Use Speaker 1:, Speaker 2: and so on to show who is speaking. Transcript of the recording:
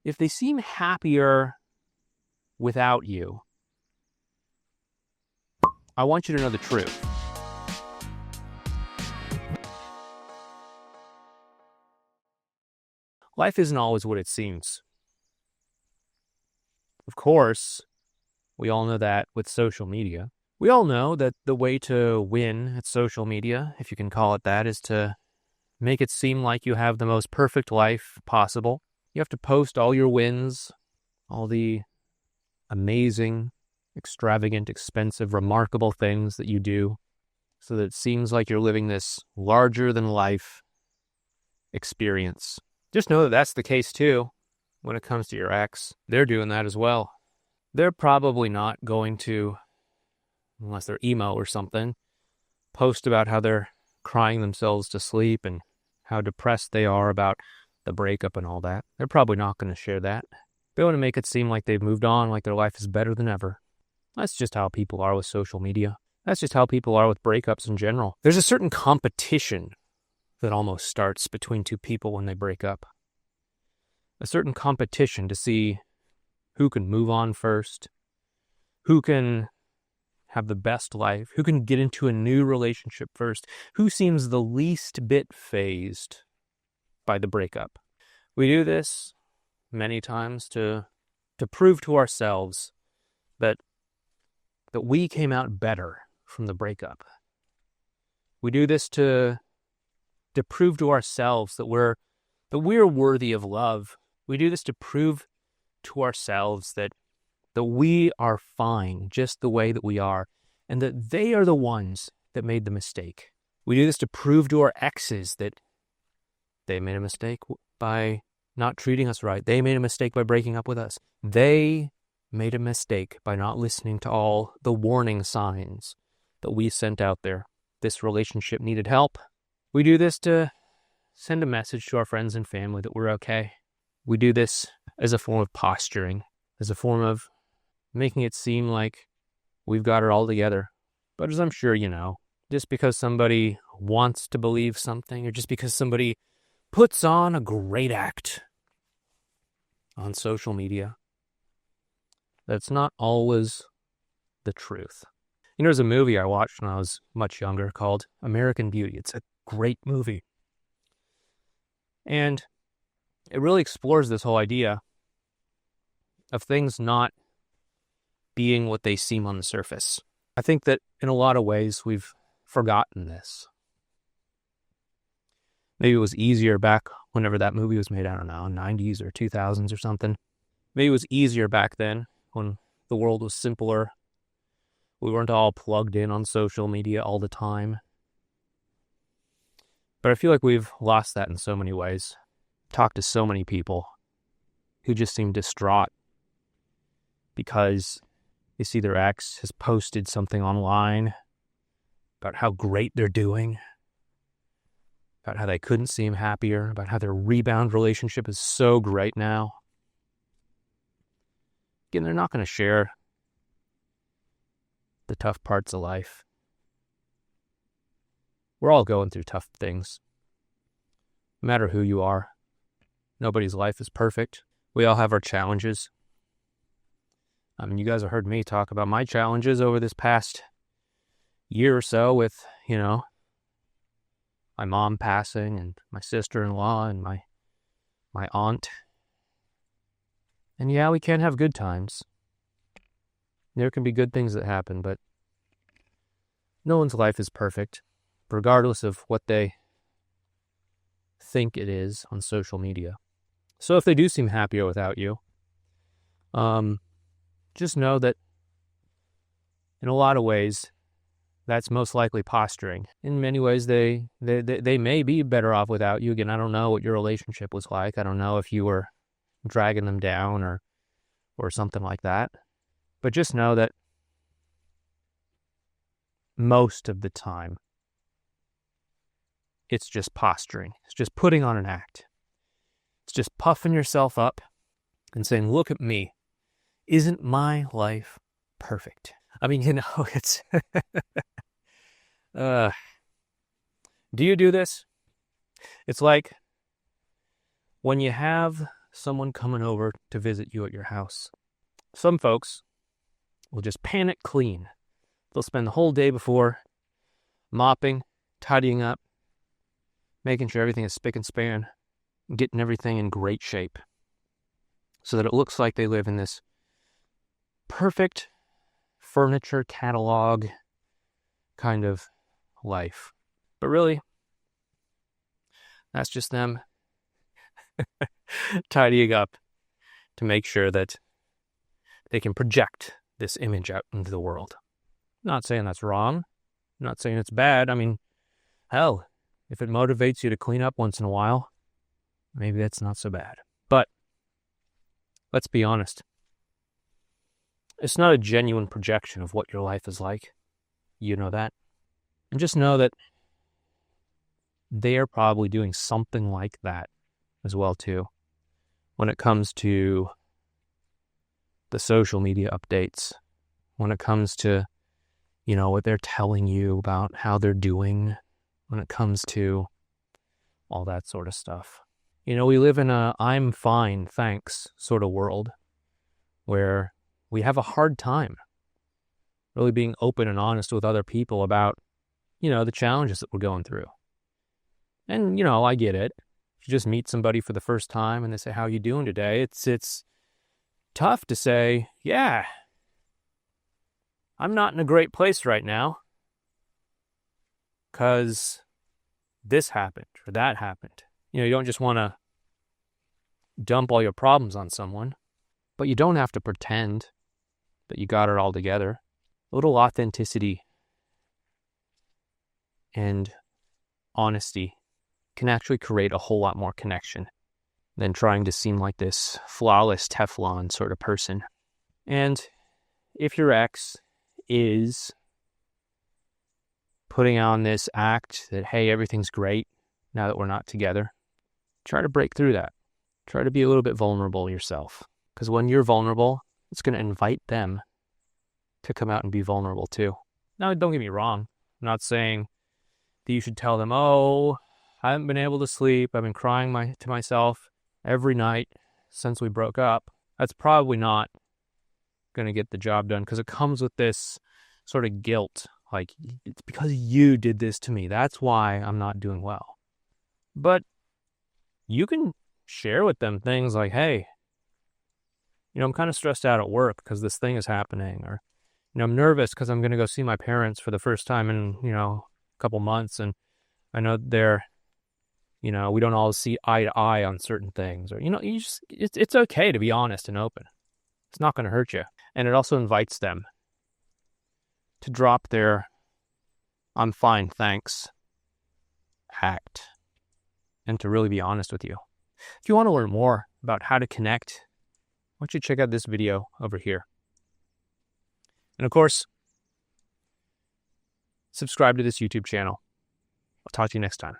Speaker 1: if they seem happier without you, I want you to know the truth. Life isn't always what it seems. Of course, we all know that with social media. We all know that the way to win at social media, if you can call it that, is to make it seem like you have the most perfect life possible. You have to post all your wins, all the amazing, extravagant, expensive, remarkable things that you do, so that it seems like you're living this larger-than-life experience. Just know that that's the case, too, when it comes to your ex. They're doing that as well. They're probably not going to, unless they're emo or something, post about how they're crying themselves to sleep and how depressed they are about the breakup and all that. They're probably not going to share that. They want to make it seem like they've moved on, like their life is better than ever. That's just how people are with social media. That's just how people are with breakups in general. There's a certain competition that almost starts between two people when they break up. A certain competition to see who can move on first, who can have the best life, who can get into a new relationship first, who seems the least bit fazed by the breakup. We do this many times to prove to ourselves that we came out better from the breakup. We do this to prove to ourselves that we're worthy of love. We do this to prove to ourselves that we are fine just the way that we are, and that they are the ones that made the mistake. We do this to prove to our exes that they made a mistake by not treating us right. They made a mistake by breaking up with us. They made a mistake by not listening to all the warning signs that we sent out there. This relationship needed help. We do this to send a message to our friends and family that we're okay. We do this as a form of posturing, as a form of making it seem like we've got it all together. But as I'm sure you know, just because somebody wants to believe something, or just because somebody puts on a great act on social media, that's not always the truth. You know, there's a movie I watched when I was much younger called American Beauty. It's a great movie. And it really explores this whole idea of things not being what they seem on the surface. I think that in a lot of ways we've forgotten this. Maybe it was easier back whenever that movie was made, I don't know, 90s or 2000s or something. Maybe it was easier back then when the world was simpler. We weren't all plugged in on social media all the time. But I feel like we've lost that in so many ways. Talked to so many people who just seem distraught because they see their ex has posted something online about how great they're doing, about how they couldn't seem happier, about how their rebound relationship is so great now. Again, they're not going to share the tough parts of life. We're all going through tough things. No matter who you are, nobody's life is perfect. We all have our challenges. I mean, you guys have heard me talk about my challenges over this past year or so with, my mom passing and my sister-in-law and my aunt. And yeah, we can have good times. There can be good things that happen, but no one's life is perfect, regardless of what they think it is on social media. So if they do seem happier without you, just know that in a lot of ways, that's most likely posturing. In many ways, they may be better off without you. Again, I don't know what your relationship was like. I don't know if you were dragging them down or something like that. But just know that most of the time, it's just posturing. It's just putting on an act. It's just puffing yourself up and saying, look at me. Isn't my life perfect? I mean, it's... do you do this? It's like when you have someone coming over to visit you at your house. Some folks will just panic clean. They'll spend the whole day before mopping, tidying up, making sure everything is spick and span, getting everything in great shape so that it looks like they live in this perfect furniture catalog kind of life. But really, that's just them tidying up to make sure that they can project this image out into the world. I'm not saying that's wrong. I'm not saying it's bad. I mean, hell, if it motivates you to clean up once in a while, maybe that's not so bad. But let's be honest. It's not a genuine projection of what your life is like. You know that. And just know that they are probably doing something like that as well, too, when it comes to the social media updates, when it comes to, what they're telling you about how they're doing, when it comes to all that sort of stuff. We live in a I'm fine, thanks sort of world where we have a hard time really being open and honest with other people about, the challenges that we're going through. And, I get it. If you just meet somebody for the first time and they say, how you doing today? It's tough to say, yeah, I'm not in a great place right now because this happened or that happened. You don't just want to dump all your problems on someone, but you don't have to pretend that you got it all together. A little authenticity and honesty can actually create a whole lot more connection than trying to seem like this flawless Teflon sort of person. And if your ex is putting on this act that, hey, everything's great now that we're not together, try to break through that. Try to be a little bit vulnerable yourself. Because when you're vulnerable, it's going to invite them to come out and be vulnerable too. Now, don't get me wrong. I'm not saying that you should tell them, oh, I haven't been able to sleep. I've been crying to myself every night since we broke up. That's probably not going to get the job done because it comes with this sort of guilt. Like, it's because you did this to me. That's why I'm not doing well. But you can share with them things like, hey, I'm kind of stressed out at work because this thing is happening. Or, I'm nervous because I'm going to go see my parents for the first time in, a couple months. And I know they're, we don't always see eye to eye on certain things. Or, it's okay to be honest and open. It's not going to hurt you. And it also invites them to drop their I'm fine, thanks act and to really be honest with you. If you want to learn more about how to connect, why don't you check out this video over here. And of course, subscribe to this YouTube channel. I'll talk to you next time.